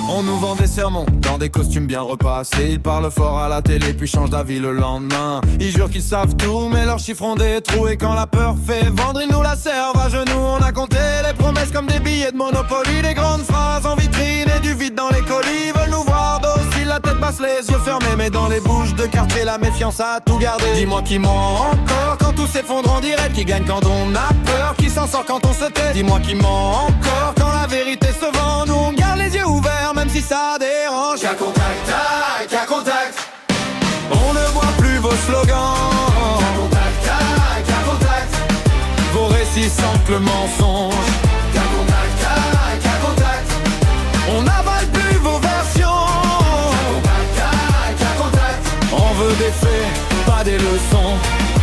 On nous vend des sermons dans des costumes bien repassés. Ils parlent fort à la télé puis changent d'avis le lendemain. Ils jurent qu'ils savent tout mais leurs chiffres ont des trous. Et quand la peur fait vendre ils nous la servent à genoux. On a compté les promesses comme des billets de Monopoly. Des grandes phrases en vitrine et du vide dans les colis. Veulent nous voir dociles, la tête basse, les yeux fermés. Mais dans les bouches de quartier la méfiance a tout gardé. Dis-moi qui ment encore quand tout s'effondre en direct. Qui gagne quand on a peur, qui s'en sort quand on se tait. Dis-moi qui ment encore quand la vérité se vend. Nous on garde les yeux ouverts même si ça dérange. Cas contact, cas contact. On ne voit plus vos slogans. Cas contact, cas contact. Vos récits sentent le mensonge. Cas contact, cas contact. On n'avale plus vos versions. Cas contact. On veut des faits, pas des leçons.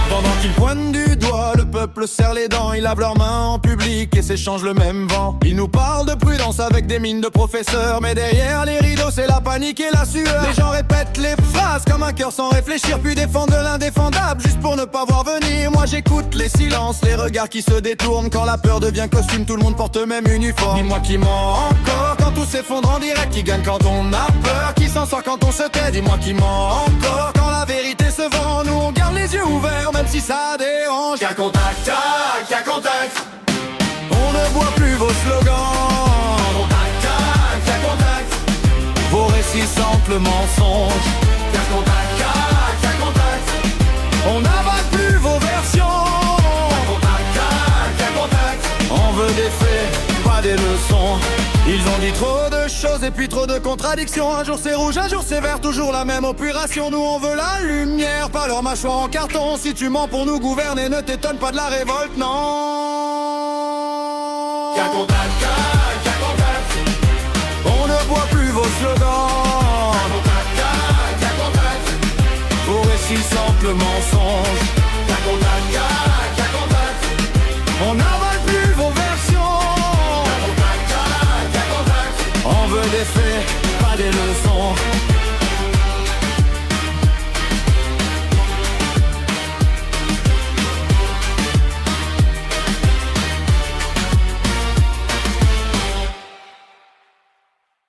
Pendant qu'ils pointent du doigt, le peuple serre les dents. Ils lavent leurs mains en public et s'échangent le même vent. Ils nous parlent de prudence avec des mines de professeurs. Mais derrière les rideaux c'est la panique et la sueur. Les gens répètent les phrases comme un cœur sans réfléchir. Puis défendent l'indéfendable juste pour ne pas voir venir. Moi j'écoute les silences, les regards qui se détournent. Quand la peur devient costume, tout le monde porte même uniforme. Dis-moi qui ment encore quand tout s'effondre en direct. Qui gagne quand on a peur, qui s'en sort quand on se tait. Dis-moi qui ment encore quand la vérité se vend. Nous on garde les yeux ouverts même si ça dérange. Cas contact, cas contact. On ne voit plus vos slogans. Cas contact. Vos récits sentent le mensonge. Cas contact, cas contact. On n'avale plus vos versions. Cas contact. On veut des faits, pas des leçons. Ils ont dit trop de choses et puis trop de contradictions. Un jour c'est rouge, un jour c'est vert, toujours la même opération. Nous on veut la lumière, pas leur mâchoire en carton. Si tu mens pour nous gouverner, ne t'étonne pas de la révolte, non. Cas contact, cas contact. On ne voit plus vos slogans. Cas contact. Vos récits sentent le mensonge. Cas contact, cas contact. On n'avale plus vos versions. On veut des faits, pas des leçons.